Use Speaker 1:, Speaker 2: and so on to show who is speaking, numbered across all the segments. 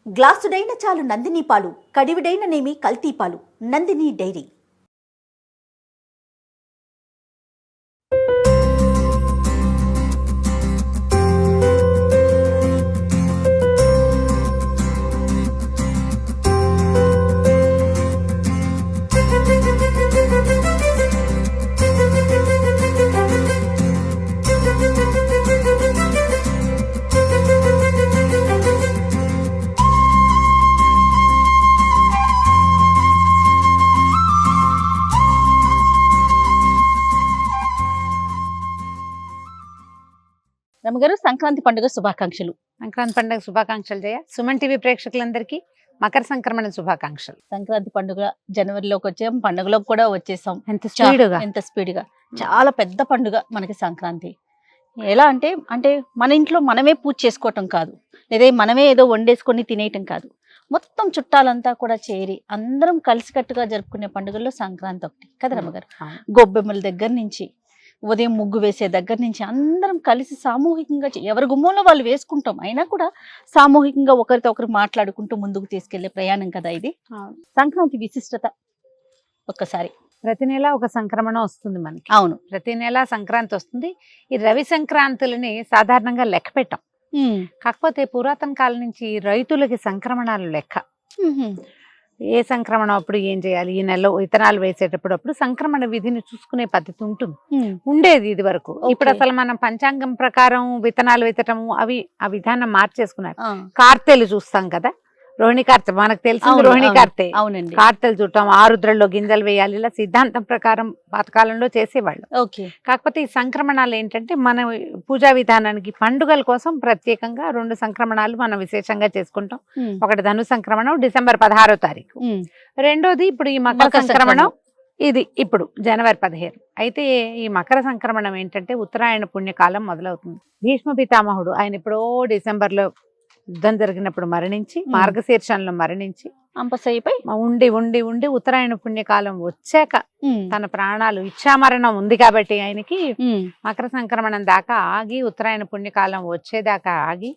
Speaker 1: గ్లాసుడైన చాలు నందిని పాలు, కడివిడైన నేమి కల్తీ పాలు. నందిని డైరీ. రమగారు, సంక్రాంతి పండుగ శుభాకాంక్షలు.
Speaker 2: సంక్రాంతి పండుగ శుభాకాంక్షలు జయ. సుమన్ టీవీ ప్రేక్షకులందరికీ మకర సంక్రమణ శుభాకాంక్షలు.
Speaker 1: సంక్రాంతి పండుగ జనవరిలోకి వచ్చాం, పండుగలోకి కూడా వచ్చేసాం. ఎంత స్పీడ్గా చాలా పెద్ద పండుగ మనకి సంక్రాంతి. ఎలా అంటే మన ఇంట్లో మనమే పూజ చేసుకోవటం కాదు, లేదా మనమే ఏదో వండేసుకొని తినేయటం కాదు. మొత్తం చుట్టాలంతా కూడా చేరి అందరం కలిసికట్టుగా జరుపుకునే పండుగల్లో సంక్రాంతి ఒకటి కదా రమగారు. గొబ్బెమ్మల దగ్గర నుంచి, ఉదయం ముగ్గు వేసే దగ్గర నుంచి అందరం కలిసి సామూహికంగా ఎవరి గుమ్మంలో వాళ్ళు వేసుకుంటాం. అయినా కూడా సామూహికంగా ఒకరితో ఒకరు మాట్లాడుకుంటూ ముందుకు తీసుకెళ్లే ప్రయాణం కదా ఇది. సంక్రాంతి విశిష్టత ఒక్కసారి.
Speaker 2: ప్రతి నెల ఒక సంక్రమణ వస్తుంది మనకి.
Speaker 1: అవును,
Speaker 2: ప్రతి నెల సంక్రాంతి వస్తుంది. ఈ రవి సంక్రాంతులని సాధారణంగా లెక్క పెట్టాం. కాకపోతే పురాతన కాలం నుంచి రైతులకి సంక్రమణాలు లెక్క. ఏ సంక్రమణం అప్పుడు ఏం చేయాలి, ఈ నెలలో విత్తనాలు వేసేటప్పుడు సంక్రమణ విధిని చూసుకునే పద్ధతి ఉండేది ఇది వరకు. ఇప్పుడు అసలు మనం పంచాంగం ప్రకారం విత్తనాలు విత్తటము ఆ విధానం మార్చేసుకున్నారు. కార్తెలు చూస్తాం కదా, రోహిణి కార్తె మనకు తెలిసింది. రోహిణి కార్తె,
Speaker 1: అవునండి,
Speaker 2: కార్తెలు చూడటం, ఆరుద్రల్లో గింజలు వేయాలి, ఇలా సిద్ధాంతం ప్రకారం పాతకాలంలో చేసేవాళ్ళు. కాకపోతే ఈ సంక్రమణాలు ఏంటంటే మన పూజా విధానానికి పండుగల కోసం ప్రత్యేకంగా 2 సంక్రమణాలు మనం విశేషంగా చేసుకుంటాం. ఒకటి ధను సంక్రమణం డిసెంబర్ 16వ తారీఖు, రెండోది ఇప్పుడు ఈ మకర సంక్రమణం, ఇది ఇప్పుడు జనవరి 15. అయితే ఈ మకర సంక్రమణం ఏంటంటే ఉత్తరాయణ పుణ్యకాలం మొదలవుతుంది. భీష్మ పితామహుడు ఆయన ఎప్పుడో డిసెంబర్లో యుద్ధం జరిగినప్పుడు మరణించి, మార్గశీర్షంలో మరణించి
Speaker 1: అంపశయ్యపై
Speaker 2: ఉండి ఉండి ఉండి ఉత్తరాయణ పుణ్యకాలం వచ్చాక తన ప్రాణాలు ఇచ్చామరణం ఉంది కాబట్టి ఆయనకి మకర సంక్రమణం దాకా ఆగి, ఉత్తరాయణ పుణ్యకాలం వచ్చేదాకా ఆగి,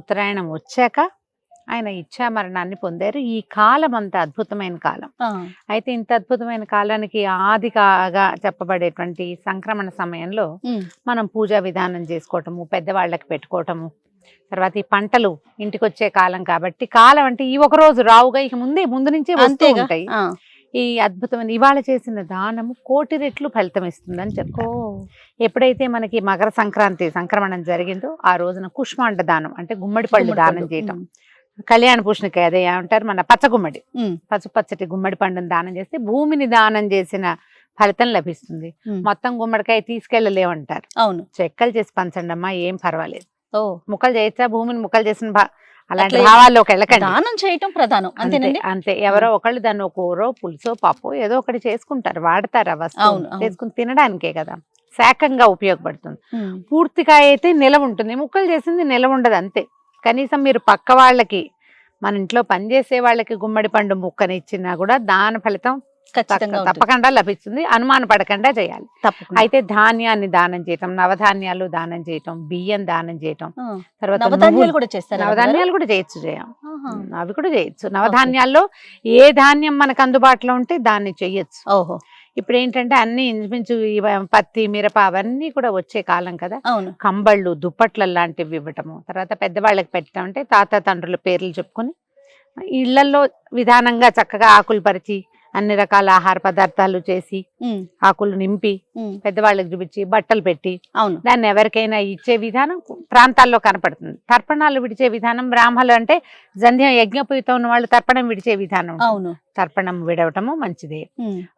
Speaker 2: ఉత్తరాయణం వచ్చాక ఆయన ఇచ్చామరణాన్ని పొందారు. ఈ కాలం అంత అద్భుతమైన కాలం. అయితే ఇంత అద్భుతమైన కాలానికి ఆదిగా చెప్పబడేటువంటి సంక్రమణ సమయంలో మనం పూజా విధానం చేసుకోవటము, పెద్దవాళ్ళకి పెట్టుకోవటము, తర్వాత ఈ పంటలు ఇంటికి వచ్చే కాలం కాబట్టి, కాలం అంటే ఈ ఒక రోజు రావుగా ఇక ముందు నుంచే వస్తూ ఉంటాయి. ఈ అద్భుతమైన ఇవాళ చేసిన దానము 1,000,000 రెట్లు ఫలితం ఇస్తుందని చెప్తారు. ఎప్పుడైతే మనకి మకర సంక్రాంతి సంక్రమణం జరిగిందో ఆ రోజున కుష్మాండ దానం అంటే గుమ్మడి పళ్ళు దానం చేయటం, కళ్యాణ పూషణకాయ అదే అంటారు మన పచ్చగుమ్మడి, పచ్చటి గుమ్మడి పండుని దానం చేస్తే భూమిని దానం చేసిన ఫలితం లభిస్తుంది. మొత్తం గుమ్మడికాయ తీసుకెళ్ళలేమంటారు.
Speaker 1: అవును,
Speaker 2: చెక్కలు చేసి పంచండి అమ్మా, ఏం పర్వాలేదు. ముక్కలు చేయొచ్చా, భూమిని ముక్కలు చేసిన అలాంటి భావాల్లోకి వెళ్ళకండి.
Speaker 1: దానం చేయటం ప్రధానం,
Speaker 2: అంతే. ఎవరో ఒకళ్ళు దాన్ని ఒక కూరో పులుసో పప్పు ఏదో ఒకటి చేసుకుంటారు, వాడతారు. ఆ వస్తువు చేసుకుని తినడానికే కదా, శాకంగా ఉపయోగపడుతుంది. పూర్తిగా అయితే నిలవ ఉంటుంది, ముక్కలు చేసింది నిలవ ఉండదు. అంతే. కనీసం మీరు పక్క వాళ్ళకి, మన ఇంట్లో పనిచేసే వాళ్ళకి గుమ్మడి పండు ముక్కని ఇచ్చినా కూడా దాని ఫలితం తప్పకుండా లభిస్తుంది. అనుమాన పడకుండా చేయాలి. అయితే ధాన్యాన్ని దానం చేయటం, నవధాన్యాలు దానం చేయటం, బియ్యం దానం చేయటం, తర్వాత నవధాన్యాలు కూడా చేయొచ్చు. అవి కూడా చేయొచ్చు. నవధాన్యాల్లో ఏ ధాన్యం మనకు అందుబాటులో ఉంటే దాన్ని చెయ్యొచ్చు. ఇప్పుడు ఏంటంటే అన్ని ఇంచుమించు పత్తి, మిరప అవన్నీ కూడా వచ్చే కాలం కదా. కంబళ్ళు, దుప్పట్ల లాంటివి ఇవ్వటము, తర్వాత పెద్దవాళ్ళకి పెట్టడం అంటే తాత తండ్రుల పేర్లు చెప్పుకొని ఇళ్లలో విధానంగా చక్కగా ఆకులు పరిచి అన్ని రకాల ఆహార పదార్థాలు చేసి ఆకులు నింపి పెద్దవాళ్ళకి చూపించి బట్టలు పెట్టి దాన్ని ఎవరికైనా ఇచ్చే విధానం ప్రాంతాల్లో కనపడుతుంది. తర్పణాలు విడిచే విధానం బ్రాహ్మణులు అంటే జంధ్యం యజ్ఞపూయితం ఉన్న వాళ్ళు తర్పణం విడిచే విధానం. తర్పణం విడవటము మంచిదే.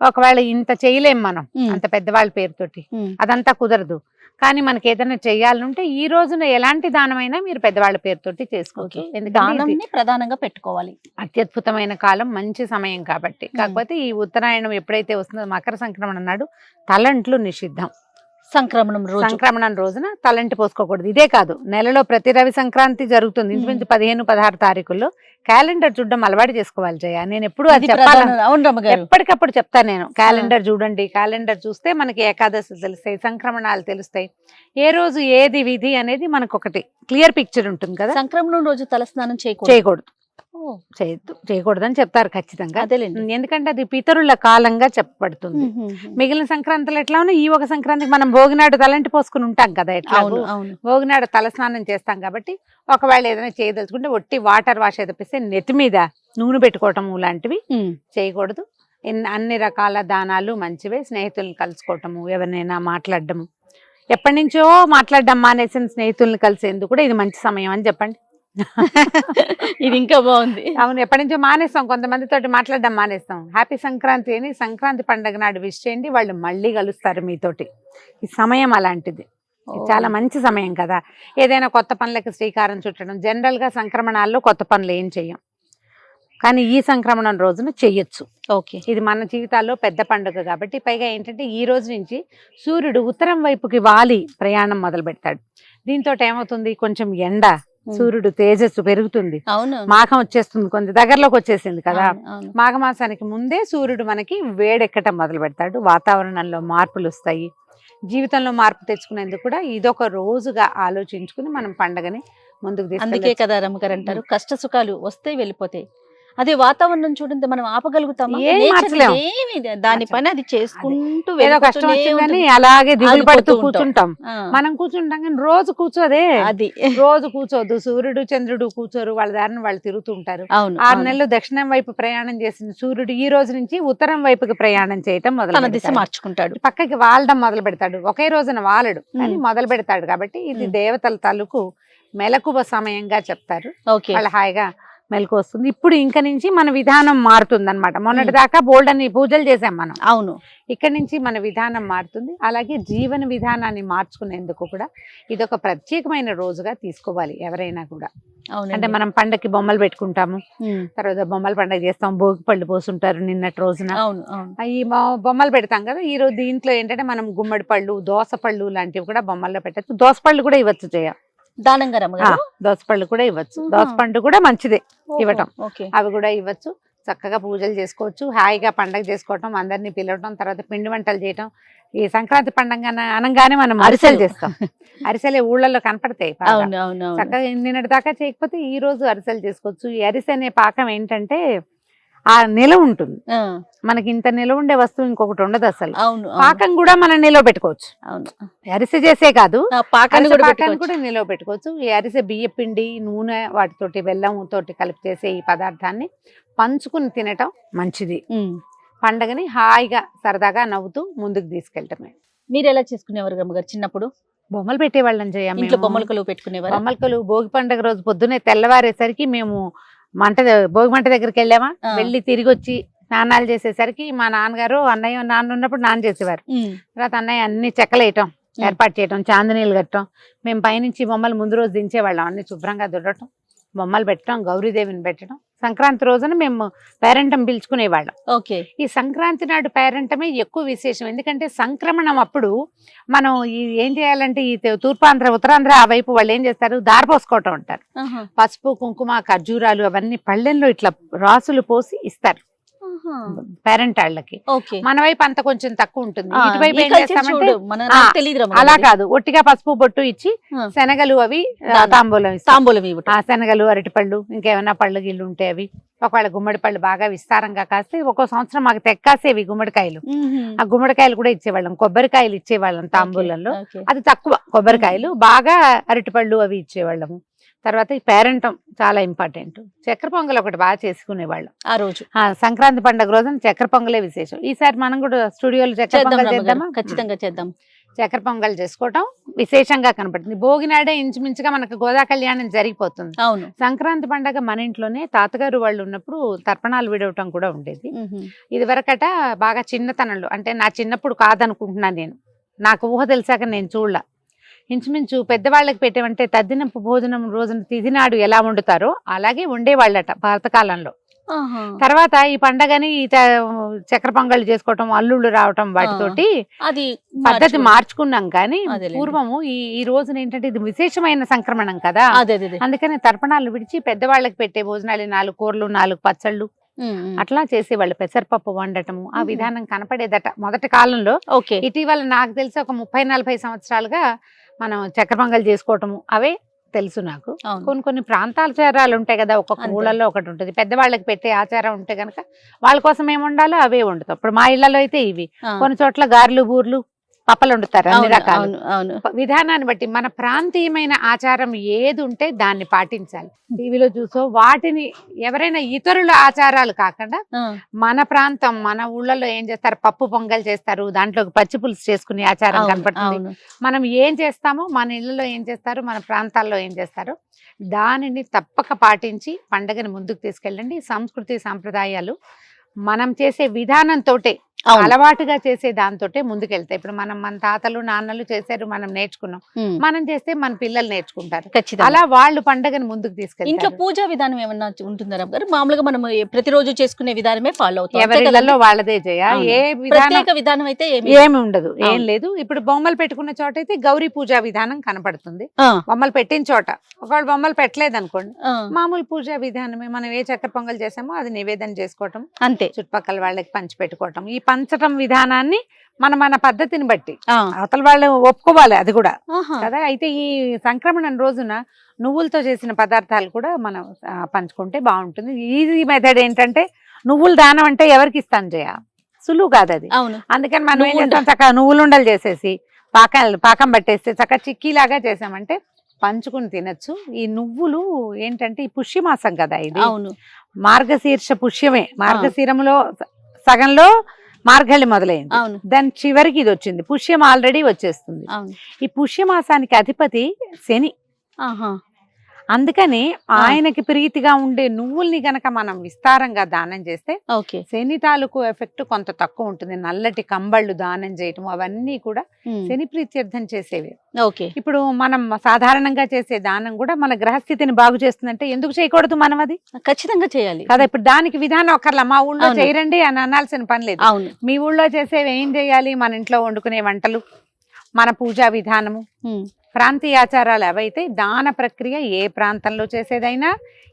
Speaker 2: ఒకవేళ ఇంత చేయలేం మనం అంత పెద్దవాళ్ళ పేరుతోటి, అదంతా కుదరదు. కానీ మనకి ఏదైనా చెయ్యాలంటే ఈ రోజున ఎలాంటి దానమైనా మీరు పెద్దవాళ్ళ పేరుతోటి చేసుకోవచ్చు.
Speaker 1: ఎందుకంటే ప్రధానంగా పెట్టుకోవాలి.
Speaker 2: అత్యద్భుతమైన కాలం, మంచి సమయం కాబట్టి. కాకపోతే ఈ ఉత్తరాయణం ఎప్పుడైతే వస్తుందో మకర సంక్రమణ నాడు తలంట్లు నిషిద్ధం. సంక్రమణం రోజున తలంటి పోసుకోకూడదు. ఇదే కాదు, నెలలో ప్రతి రవి సంక్రాంతి జరుగుతుంది. ఇంచుమించు 15-16 తారీఖుల్లో క్యాలెండర్ చూడడం అలవాటు చేసుకోవాలి జయ. నేను ఎప్పుడు అది చెప్పాలి, ఎప్పటికప్పుడు చెప్తాను నేను. క్యాలెండర్ చూడండి, క్యాలెండర్ చూస్తే మనకి ఏకాదశి తెలుస్తాయి, సంక్రమణాలు తెలుస్తాయి, ఏ రోజు ఏది విధి అనేది మనకు ఒకటి క్లియర్ పిక్చర్ ఉంటుంది కదా.
Speaker 1: సంక్రమణం రోజు తలస్నానం చేయకూడదు.
Speaker 2: చేయొద్దు, చేయకూడదని చెప్తారు ఖచ్చితంగా.
Speaker 1: అదేలేండి.
Speaker 2: ఎందుకంటే అది పితరుల కాలంగా చెప్పబడుతుంది. మిగిలిన సంక్రాంతులు ఎట్లా ఉన్నా ఈ ఒక సంక్రాంతికి మనం భోగినాడు తలంటి పోసుకుని ఉంటాం కదా, ఎట్లా భోగినాడు తలస్నానం చేస్తాం కాబట్టి ఒకవేళ ఏదైనా చేయదలుచుకుంటే ఒట్టి వాటర్ వాష్ తప్పిస్తే నెత్తి మీద నూనె పెట్టుకోవటం లాంటివి చేయకూడదు. అన్ని రకాల దానాలు మంచివే. స్నేహితులను కలుసుకోవటము, ఎవరినైనా మాట్లాడటము, ఎప్పటి నుంచో మాట్లాడడం మానేసిన స్నేహితులను కలిసేందుకు కూడా ఇది మంచి సమయం అని చెప్పండి.
Speaker 1: ఇది ఇంకా బాగుంది.
Speaker 2: అవును, ఎప్పటి నుంచో మానేస్తాం, కొంతమందితో మాట్లాడడం మానేస్తాం. హ్యాపీ సంక్రాంతి అని సంక్రాంతి పండుగ నాడు విష్ చేయండి, వాళ్ళు మళ్ళీ కలుస్తారు మీతోటి. ఈ సమయం అలాంటిది, చాలా మంచి సమయం కదా. ఏదైనా కొత్త పనులకి శ్రీకారం చుట్టడం. జనరల్ గా సంక్రమణాల్లో కొత్త పనులు ఏం చెయ్యం, కానీ ఈ సంక్రమణం రోజున చెయ్యొచ్చు.
Speaker 1: ఓకే,
Speaker 2: ఇది మన జీవితాల్లో పెద్ద పండుగ కాబట్టి. పైగా ఏంటంటే ఈ రోజు నుంచి సూర్యుడు ఉత్తరం వైపుకి వాలి ప్రయాణం మొదలు పెడతాడు. దీంతో ఏమవుతుంది, కొంచెం ఎండ, సూర్యుడు తేజస్సు పెరుగుతుంది. మాఘం వచ్చేస్తుంది, కొంచెం దగ్గరలోకి వచ్చేసింది కదా. మాఘమాసానికి ముందే సూర్యుడు మనకి వేడెక్కటం మొదలు పెడతాడు. వాతావరణంలో మార్పులు వస్తాయి. జీవితంలో మార్పు తెచ్చుకునేందుకు కూడా ఇదొక రోజుగా ఆలోచించుకుని మనం పండగని ముందుకు తీసుకు.
Speaker 1: అందుకే కదా రమ్మగారు అంటారు, కష్ట సుఖాలు వస్తే వెళ్ళిపోతాయి. అదే వాతావరణం చూడండి, మనం ఆపగలుగుతామా? దాని పని అది చేసుకుంటూ
Speaker 2: కష్టం వచ్చిందని అలాగే దిగులు పడుతూ కూర్చుంటాం. మనం కూర్చుంటాం కానీ రోజు కూర్చోదే, అది రోజు కూర్చోద్దు. సూర్యుడు చంద్రుడు కూర్చోరు, వాళ్ళ దారిని వాళ్ళు తిరుగుతూ ఉంటారు. 6 నెలలు దక్షిణం వైపు ప్రయాణం చేసిన సూర్యుడు ఈ రోజు నుంచి ఉత్తరం వైపుకి ప్రయాణం చేయటం మొదలు,
Speaker 1: దిశ మార్చుకుంటాడు,
Speaker 2: పక్కకి వాలడం మొదలు పెడతాడు. ఒకే రోజున వాలడు అని మొదలు పెడతాడు. కాబట్టి ఇది దేవతల తాలూకు మెలకువ సమయంగా చెప్తారు. వాళ్ళ హాయిగా మెలకు వస్తుంది. ఇప్పుడు ఇంక నుంచి మన విధానం మారుతుంది అనమాట. మొన్నటి దాకా బోల్డ్ అని పూజలు చేసాం మనం.
Speaker 1: అవును,
Speaker 2: ఇక్కడ నుంచి మన విధానం మారుతుంది. అలాగే జీవన విధానాన్ని మార్చుకునేందుకు కూడా ఇదొక ప్రత్యేకమైన రోజుగా తీసుకోవాలి ఎవరైనా కూడా. అంటే మనం పండగకి బొమ్మలు పెట్టుకుంటాము, తర్వాత బొమ్మల పండుగ చేస్తాం, భోగి పళ్ళు పోసుంటారు నిన్నటి రోజున. ఈ బొమ్మలు పెడతాం కదా. ఈ రోజు దీంట్లో ఏంటంటే మనం గుమ్మడి పళ్ళు, దోస పళ్ళు లాంటివి కూడా బొమ్మల్లో పెట్టచ్చు. దోస పళ్ళు కూడా ఇవ్వచ్చు చేయ
Speaker 1: దానంగా,
Speaker 2: దోసపళ్ళు కూడా ఇవ్వచ్చు. దోసపండు కూడా మంచిదే ఇవ్వటం, అవి కూడా ఇవ్వచ్చు. చక్కగా పూజలు చేసుకోవచ్చు, హాయిగా పండగ చేసుకోవటం, అందరినీ పిలవటం, తర్వాత పిండి వంటలు చేయటం. ఈ సంక్రాంతి పండుగ అనగానే మనం అరిసెలు చేస్తాం. అరిసెలే ఊళ్ళల్లో కనపడతాయి. చక్కగా నిన్నటి దాకా చేయకపోతే ఈ రోజు అరిసెలు చేసుకోవచ్చు. ఈ అరిసె అనే పాకం ఏంటంటే ఆ నిలవ ఉంటుంది. మనకి ఇంత నిలవ ఉండే వస్తువు ఇంకొకటి ఉండదు అసలు. పాకం కూడా మనం నిలవ పెట్టుకోవచ్చు. అరిసె చేసే కాదు, పాకాన్ని కూడా నిలవ పెట్టుకోవచ్చు. ఈ అరిసె బియ్య పిండి, నూనె, వాటితోటి బెల్లం తోటి కలిపి చేసే ఈ పదార్థాన్ని పంచుకుని తినటం మంచిది. పండగని హాయిగా సరదాగా నవ్వుతూ ముందుకు తీసుకెళ్ళటమే.
Speaker 1: మీరు ఎలా చేసుకునేవారు అమ్మగారు చిన్నప్పుడు?
Speaker 2: బొమ్మలు పెట్టేవాళ్ళని చేయాలి.
Speaker 1: బొమ్మలకలు పెట్టుకునేవారు.
Speaker 2: బొమ్మలకలు భోగి పండుగ రోజు పొద్దున్నే తెల్లవారేసరికి మేము భోగి మంట దగ్గరికి వెళ్ళామా, వెళ్ళి తిరిగి వచ్చి స్నానాలు చేసేసరికి మా నాన్నగారు, అన్నయ్య నాన్న ఉన్నప్పుడు నాన్న చేసేవారు. తర్వాత అన్నయ్య అన్ని చెక్కలేయటం, ఏర్పాటు చేయటం, చాందనీలు కట్టడం. మేము పైనుంచి బొమ్మలు ముందు రోజు దించేవాళ్ళం. అన్ని శుభ్రంగా దుడటం, బొమ్మలు పెట్టడం, గౌరీదేవిని పెట్టడం. సంక్రాంతి రోజున మేము పేరెంటం పిలుచుకునేవాళ్ళం. ఈ సంక్రాంతి నాడు పేరెంటమే ఎక్కువ విశేషం. ఎందుకంటే సంక్రమణం అప్పుడు మనం ఏం చేయాలంటే ఈ తూర్పాంధ్ర, ఉత్తరాంధ్ర ఆ వైపు వాళ్ళు ఏం చేస్తారు, దారిపోసుకోవటం ఉంటారు. పసుపు, కుంకుమ, ఖర్జూరాలు అవన్నీ పళ్ళెల్లో ఇట్లా రాసులు పోసి ఇస్తారు పేరెంట్ వాళ్ళకి. మన వైపు అంత కొంచెం తక్కువ ఉంటుంది. ఇటువైపు ఏం చేస్తామంటే అలా కాదు, ఒట్టిగా పసుపు బొట్టు ఇచ్చి శనగలు అవి తాంబూలం, శనగలు, అరటిపళ్ళు, ఇంకేమైనా పళ్ళు గిళ్ళు ఉంటే అవి. ఒకవేళ గుమ్మడి పళ్ళు బాగా విస్తారంగా కాస్తే ఒక్కో సంవత్సరం మాకు తెక్కాసేవి గుమ్మడికాయలు. ఆ గుమ్మడికాయలు కూడా ఇచ్చేవాళ్ళం. కొబ్బరికాయలు ఇచ్చేవాళ్ళం తాంబూలంలో, అది తక్కువ. కొబ్బరికాయలు బాగా, అరటిపళ్ళు అవి ఇచ్చేవాళ్ళము. తర్వాత ఈ పేరెంటం చాలా ఇంపార్టెంట్. చక్కెర పొంగల్ ఒకటి బాగా చేసుకునేవాళ్ళం ఆ రోజు. సంక్రాంతి పండుగ రోజున చక్కెర పొంగలే విశేషం. ఈసారి మనం కూడా స్టూడియోలో చక్కెర పొంగల్ చేద్దామా?
Speaker 1: ఖచ్చితంగా చేద్దాం.
Speaker 2: చక్కెర పొంగల్ చేసుకోవటం విశేషంగా కనపడుతుంది. భోగి నాడే ఇంచుమించుగా మనకు గోదా కళ్యాణం జరిగిపోతుంది.
Speaker 1: అవును,
Speaker 2: సంక్రాంతి పండుగ మన ఇంట్లోనే తాతగారు వాళ్ళు ఉన్నప్పుడు తర్పణాలు విడవటం కూడా ఉండేది. ఇది వరకట బాగా చిన్నతనంలో, అంటే నా చిన్నప్పుడు కాదనుకుంటున్నాను నేను, నాకు ఊహ తెలిసాక నేను చూడలా. ఇంచుమించు పెద్దవాళ్ళకి పెట్టేవంటే తద్దినపు భోజనం రోజున తిథి నాడు ఎలా వండుతారో అలాగే వండేవాళ్ళట పాతకాలంలో. తర్వాత ఈ పండగని చక్కెర పొంగళ్ళు చేసుకోవటం, అల్లుళ్ళు రావటం, వాటితోటి అది పద్ధతి మార్చుకున్నాం. కానీ పూర్వము ఈ రోజున ఏంటంటే ఇది విశేషమైన సంక్రమణం కదా, అందుకని తర్పణాలు విడిచి పెద్దవాళ్ళకి పెట్టే భోజనాలు 4 కూరలు, 4 పచ్చళ్ళు అట్లా చేసేవాళ్ళు. పెసరపప్పు వండటము ఆ విధానం కనపడేదట మొదటి కాలంలో. ఇటీవల నాకు తెలిసి ఒక 30-40 సంవత్సరాలుగా మనం చక్కెర పొంగల్ చేసుకోవటము అవే తెలుసు నాకు.
Speaker 1: అవును.
Speaker 2: కొన్ని కొన్ని ప్రాంతాచారాలు ఉంటాయి కదా, ఒక్కొక్క
Speaker 1: అంతే.
Speaker 2: ఊళ్ళల్లో ఒకటి ఉంటుంది. పెద్దవాళ్ళకి పెట్టే ఆచారం ఉంటే గనక వాళ్ళ కోసం ఏమి వండాలో అవే వండుతాం. ఇప్పుడు మా ఇళ్లలో అయితే ఇవి,
Speaker 1: ఆ.
Speaker 2: కొన్ని చోట్ల గారెలు, బూర్లు, పప్పలు వండుతారు. అన్ని
Speaker 1: అవును,
Speaker 2: రకాలు
Speaker 1: అవును, అవును.
Speaker 2: విధానాన్ని బట్టి మన ప్రాంతీయమైన ఆచారం ఏది ఉంటే దాన్ని పాటించాలి. టీవీలో చూసో వాటిని ఎవరైనా ఇతరుల ఆచారాలు కాకుండా
Speaker 1: ఆ,
Speaker 2: మన ప్రాంతం, మన ఊళ్ళలో ఏం చేస్తారు, పప్పు పొంగల్ చేస్తారు, దాంట్లోకి పచ్చి పులుసు చేసుకునే ఆచారం
Speaker 1: అవును,
Speaker 2: కనపడుతుంది.
Speaker 1: అవును.
Speaker 2: మనం ఏం చేస్తామో, మన ఇళ్ళలో ఏం చేస్తారు, మన ప్రాంతాల్లో ఏం చేస్తారో దానిని తప్పక పాటించి పండగని ముందుకు తీసుకెళ్ళండి. సంస్కృతి సాంప్రదాయాలు మనం చేసే విధానంతోటే,
Speaker 1: అవును.
Speaker 2: అలవాటుగా చేసే దాంతోటే ముందుకెళ్తాయి. ఇప్పుడు మనం మన తాతలు నాన్నలు చేశారు, మనం నేర్చుకున్నాం,
Speaker 1: ఉమ్,
Speaker 2: మనం చేస్తే మన పిల్లలు నేర్చుకుంటారు.
Speaker 1: ఖచ్చితంగా.
Speaker 2: అలా వాళ్ళు పండగని ముందుకు
Speaker 1: ఇంట్లో
Speaker 2: తీసుకెళ్తారు.
Speaker 1: పూజా విధానం ఏమన్నా ఉంటుందా రమ్య గారు? మామూలుగా మనం ప్రతిరోజు చేసుకునే విధానమే ఫాలో అవుతాం, అంతే
Speaker 2: ఎవరిళ్ళలో
Speaker 1: కదండి?
Speaker 2: వాళ్ళదే చేయ.
Speaker 1: అవును.
Speaker 2: ఏ విధానం
Speaker 1: ప్రత్యేక విధానం అయితే
Speaker 2: ఏమి ఉండదు, ఏం
Speaker 1: అవును.
Speaker 2: లేదు. ఇప్పుడు బొమ్మలు పెట్టుకున్న చోట అయితే గౌరీ పూజా విధానం కనపడుతుంది.
Speaker 1: ఆ,
Speaker 2: బొమ్మలు పెట్టిన చోట, ఒకవేళ బొమ్మలు పెట్టలేదు అనుకోండి,
Speaker 1: ఆ,
Speaker 2: మామూలు పూజా విధానమే. మనం ఏ చక్కెర పొంగల్ చేసామో అది నివేదన చేసుకోవటం,
Speaker 1: అంతే.
Speaker 2: చుట్టుపక్కల వాళ్ళకి పంచి పెట్టుకోవటం. ఈ పంచటం విధానాన్ని మన పద్ధతిని బట్టి
Speaker 1: ఆ,
Speaker 2: అవతల వాళ్ళు ఒప్పుకోవాలి, అది కూడా
Speaker 1: ఆహా.
Speaker 2: కదా. అయితే ఈ సంక్రమణ రోజున నువ్వులతో చేసిన పదార్థాలు కూడా మనం పంచుకుంటే బాగుంటుంది. ఈజీ మెథడ్ ఏంటంటే, నువ్వుల దానం అంటే ఎవరికి ఇస్తాను చేయ, సులువు కాదు అది.
Speaker 1: అవును.
Speaker 2: అందుకని మనం ఏం
Speaker 1: నువ్వుండ.
Speaker 2: చేస్తాం, చక్కగా నువ్వులు ఉండలు చేసేసి పాకం పట్టేస్తే చక్కగా చిక్కీలాగా చేసామంటే పంచుకుని తినచ్చు. ఈ నువ్వులు ఏంటంటే ఈ పుష్యమాసం కదా ఇది,
Speaker 1: అవును.
Speaker 2: మార్గశీర్ష పుష్యమే. మార్గశీరంలో సగంలో మార్గళి మొదలైంది,
Speaker 1: అవును,
Speaker 2: దాని చివరికి ఇది వచ్చింది, పుష్యం ఆల్రెడీ వచ్చేస్తుంది.
Speaker 1: అవును.
Speaker 2: ఈ పుష్యమాసానికి అధిపతి శని.
Speaker 1: ఆహా.
Speaker 2: అందుకని ఆయనకి ప్రీతిగా ఉండే నువ్వుల్ని గనక మనం విస్తారంగా దానం చేస్తే
Speaker 1: ఓకే.
Speaker 2: శని తాలూకు ఎఫెక్ట్ కొంత తక్కువ ఉంటుంది. నల్లటి కంబళ్ళు దానం చేయటం అవన్నీ కూడా
Speaker 1: ఉమ్,
Speaker 2: శని ప్రీత్యర్థం చేసేవి.
Speaker 1: ఓకే.
Speaker 2: ఇప్పుడు మనం సాధారణంగా చేసే దానం కూడా మన గ్రహస్థితిని బాగు చేస్తుందంటే ఎందుకు చేయకూడదు మనం అది
Speaker 1: ఖచ్చితంగా చేయాలి
Speaker 2: కదా. ఇప్పుడు దానికి విధానం ఒకర్లా, మా ఊళ్ళో
Speaker 1: అవును.
Speaker 2: చేయరండి అని అనాల్సిన పని లేదు.
Speaker 1: అవును.
Speaker 2: మీ ఊళ్ళో చేసేవి ఏం చేయాలి, మన ఇంట్లో వండుకునే వంటలు, మన పూజా విధానము,
Speaker 1: ఉమ్,
Speaker 2: ప్రాంతీయ ఆచారాలు అవైతే దాన ప్రక్రియ ఏ ప్రాంతంలో చేసేదైనా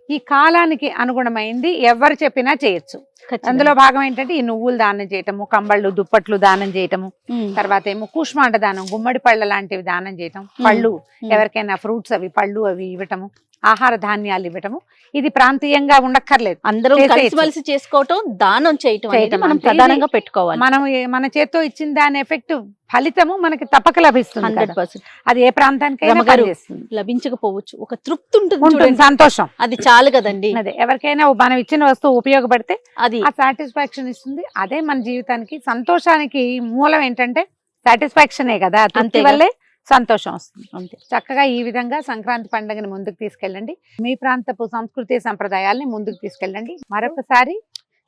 Speaker 2: ఈ కాలానికి అనుగుణమైంది ఎవరు చెప్పినా చేయొచ్చు.
Speaker 1: ఖచ్చితంగా.
Speaker 2: అందులో భాగం ఏంటంటే ఈ నువ్వులు దానం చేయటము, కంబళ్ళు దుప్పట్లు దానం చేయటము,
Speaker 1: ఉమ్,
Speaker 2: తర్వాత ఏమో కూష్మాండ దానం, గుమ్మడి పళ్ళ లాంటివి దానం చేయటం, పళ్ళు ఎవరికైనా ఫ్రూట్స్ అవి పళ్ళు అవి ఇవ్వటము, ఆహార ధాన్యాలు ఇవ్వటము. ఇది ప్రాంతీయంగా ఉండక్కర్లేదు,
Speaker 1: అందరం కలిసిమెలిసి చేసుకోవటం, దానం చేయటం అనేది మనం
Speaker 2: అంతే.
Speaker 1: ప్రధానంగా పెట్టుకోవాలి.
Speaker 2: మనం మన చేత్తో ఇచ్చిన దాని ఎఫెక్ట్ ఫలితము మనకి తప్పక లభిస్తుంది కదా.
Speaker 1: 100%
Speaker 2: అది ఏ ప్రాంతానికైనా
Speaker 1: రమగారు,
Speaker 2: పనిచేస్తుంది.
Speaker 1: లభించకపోవచ్చు, ఒక తృప్తి ఉంటుంది
Speaker 2: ఉంటుంది,
Speaker 1: చూడండి,
Speaker 2: సంతోషం.
Speaker 1: అది చాలు కదండి.
Speaker 2: అదే ఎవరికైనా మనం ఇచ్చిన వస్తువు ఉపయోగపడితే
Speaker 1: అది
Speaker 2: ఆ సాటిస్ఫాక్షన్ ఇస్తుంది. అదే మన జీవితానికి సంతోషానికి మూలం ఏంటంటే సాటిస్ఫాక్షనే కదా. తృప్తి
Speaker 1: అంతేగా.
Speaker 2: వల్లే సంతోషం వస్తుంది.
Speaker 1: అంతే.
Speaker 2: చక్కగా ఈ విధంగా సంక్రాంతి పండుగని ముందుకు తీసుకెళ్ళండి. మీ ప్రాంతపు సంస్కృతి సంప్రదాయాల్ని ముందుకు తీసుకెళ్ళండి. మరొకసారి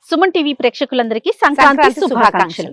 Speaker 1: సుమన్ టీవీ ప్రేక్షకులందరికీ సంక్రాంతి శుభాకాంక్షలు.